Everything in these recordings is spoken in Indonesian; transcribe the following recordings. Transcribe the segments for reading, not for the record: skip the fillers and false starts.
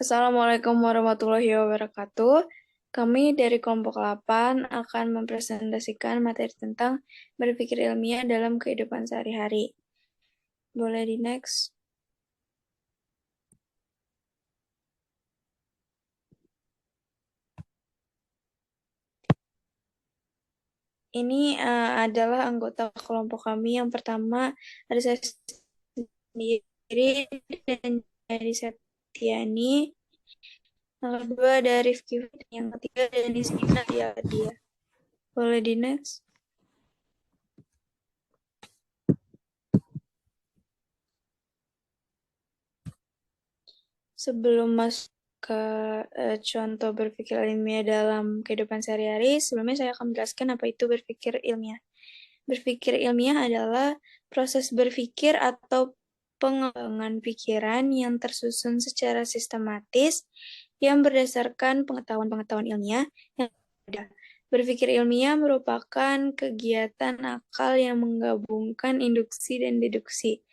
Assalamualaikum warahmatullahi wabarakatuh. Kami dari kelompok 8 akan mempresentasikan materi tentang berpikir ilmiah dalam kehidupan sehari-hari. Boleh di next. Ini adalah anggota kelompok kami. Yang pertama ada saya sendiri dan dari Septiani. Yang kedua ada Rifki. Yang ketiga dari Nadia. Boleh di next. Sebelum masuk ke contoh berpikir ilmiah dalam kehidupan sehari-hari, sebelumnya saya akan menjelaskan apa itu berpikir ilmiah. Berpikir ilmiah adalah proses berpikir atau pengembangan pikiran yang tersusun secara sistematis yang berdasarkan pengetahuan-pengetahuan ilmiah yang ada. Berpikir ilmiah merupakan kegiatan akal yang menggabungkan induksi dan deduksi.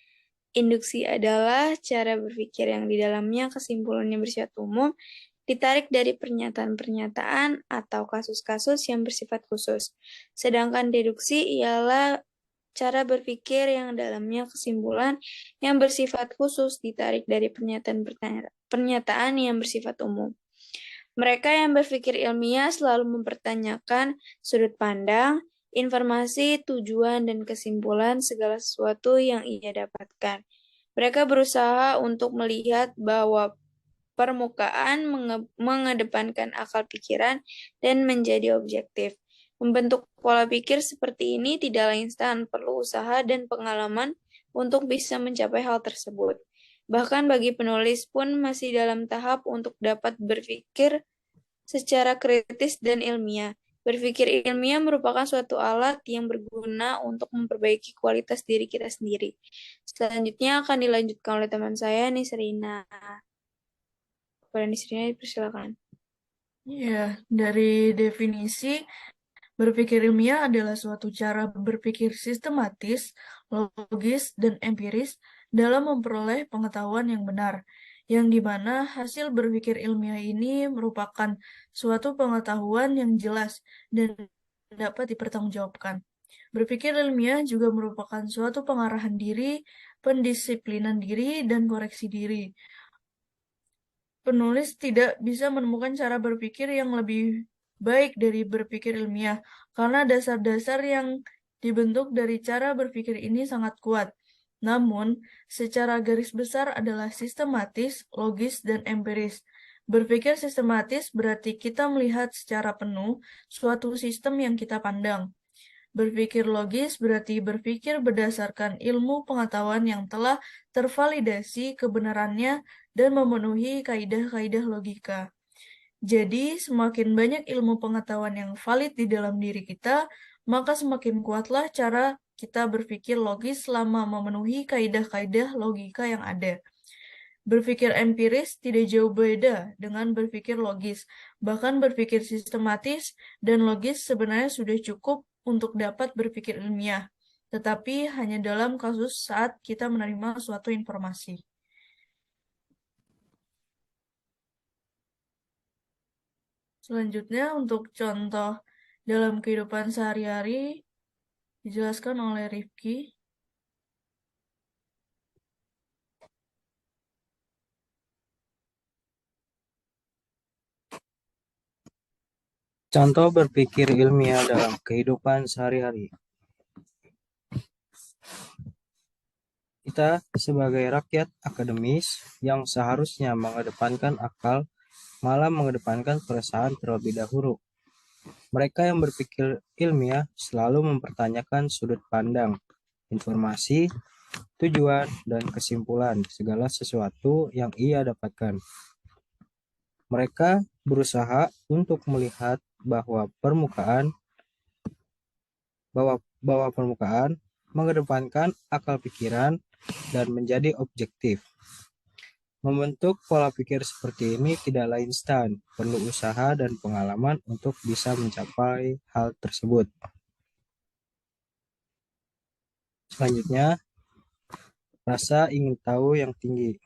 Induksi adalah cara berpikir yang di dalamnya kesimpulannya bersifat umum, ditarik dari pernyataan-pernyataan atau kasus-kasus yang bersifat khusus. Sedangkan deduksi ialah cara berpikir yang dalamnya kesimpulan yang bersifat khusus, ditarik dari pernyataan yang bersifat umum. Mereka yang berpikir ilmiah selalu mempertanyakan sudut pandang, informasi, tujuan, dan kesimpulan segala sesuatu yang ia dapatkan. Mereka berusaha untuk melihat bahwa permukaan mengedepankan akal pikiran dan menjadi objektif. Membentuk pola pikir seperti ini tidaklah instan, perlu usaha dan pengalaman untuk bisa mencapai hal tersebut. Bahkan bagi penulis pun masih dalam tahap untuk dapat berpikir secara kritis dan ilmiah. Berpikir ilmiah merupakan suatu alat yang berguna untuk memperbaiki kualitas diri kita sendiri. Selanjutnya akan dilanjutkan oleh teman saya, Nisrina. Kepada Nisrina, dipersilakan. Ya, dari definisi, berpikir ilmiah adalah suatu cara berpikir sistematis, logis, dan empiris dalam memperoleh pengetahuan yang benar, yang dimana hasil berpikir ilmiah ini merupakan suatu pengetahuan yang jelas dan dapat dipertanggungjawabkan. Berpikir ilmiah juga merupakan suatu pengarahan diri, pendisiplinan diri, dan koreksi diri. Penulis tidak bisa menemukan cara berpikir yang lebih baik dari berpikir ilmiah, karena dasar-dasar yang dibentuk dari cara berpikir ini sangat kuat. Namun, secara garis besar adalah sistematis, logis, dan empiris. Berpikir sistematis berarti kita melihat secara penuh suatu sistem yang kita pandang. Berpikir logis berarti berpikir berdasarkan ilmu pengetahuan yang telah tervalidasi kebenarannya dan memenuhi kaidah-kaidah logika. Jadi, semakin banyak ilmu pengetahuan yang valid di dalam diri kita, maka semakin kuatlah cara kita berpikir logis selama memenuhi kaidah-kaidah logika yang ada. Berpikir empiris tidak jauh beda dengan berpikir logis. Bahkan berpikir sistematis dan logis sebenarnya sudah cukup untuk dapat berpikir ilmiah, tetapi hanya dalam kasus saat kita menerima suatu informasi. Selanjutnya, untuk contoh dalam kehidupan sehari-hari, dijelaskan oleh Rifki. Contoh berpikir ilmiah dalam kehidupan sehari-hari. Kita sebagai rakyat akademis yang seharusnya mengedepankan akal, malah mengedepankan perasaan terlebih dahulu. Mereka yang berpikir ilmiah selalu mempertanyakan sudut pandang, informasi, tujuan, dan kesimpulan segala sesuatu yang ia dapatkan. Mereka berusaha untuk melihat bahwa permukaan mengedepankan akal pikiran dan menjadi objektif. Membentuk pola pikir seperti ini tidaklah instan, perlu usaha dan pengalaman untuk bisa mencapai hal tersebut. Selanjutnya, rasa ingin tahu yang tinggi.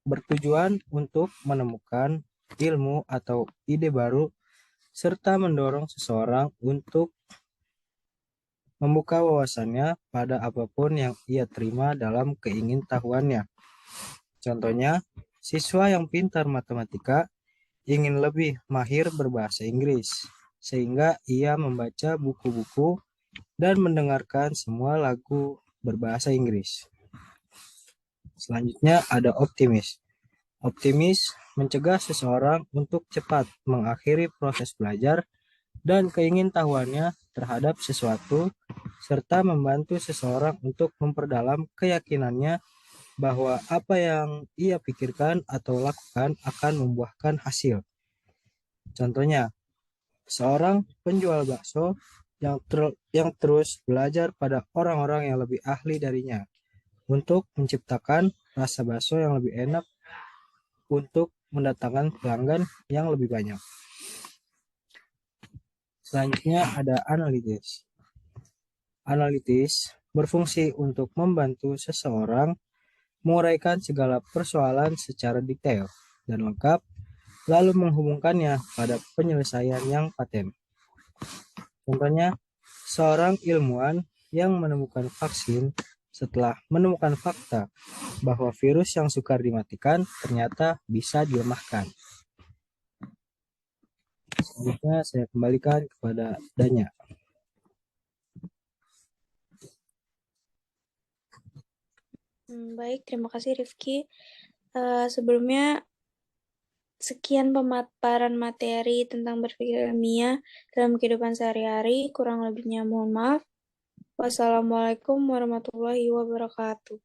bertujuan untuk menemukan ilmu atau ide baru serta mendorong seseorang untuk membuka wawasannya pada apapun yang ia terima dalam keingintahuannya. Contohnya, siswa yang pintar matematika ingin lebih mahir berbahasa Inggris, sehingga ia membaca buku-buku dan mendengarkan semua lagu berbahasa Inggris. Selanjutnya ada optimis. Optimis mencegah seseorang untuk cepat mengakhiri proses belajar dan keingintahuannya terhadap sesuatu, serta membantu seseorang untuk memperdalam keyakinannya bahwa apa yang ia pikirkan atau lakukan akan membuahkan hasil. Contohnya, seorang penjual bakso yang terus belajar pada orang-orang yang lebih ahli darinya untuk menciptakan rasa bakso yang lebih enak untuk mendatangkan pelanggan yang lebih banyak. Selanjutnya ada analitis. Analitis berfungsi untuk membantu seseorang menguraikan segala persoalan secara detail dan lengkap, lalu menghubungkannya pada penyelesaian yang paten. Contohnya, seorang ilmuwan yang menemukan vaksin setelah menemukan fakta bahwa virus yang sukar dimatikan ternyata bisa dilemahkan. Selanjutnya saya kembalikan kepada Danya. Baik, terima kasih Rifki. Sebelumnya, sekian pemaparan materi tentang berpikir ilmiah dalam kehidupan sehari-hari. Kurang lebihnya mohon maaf. Wassalamualaikum warahmatullahi wabarakatuh.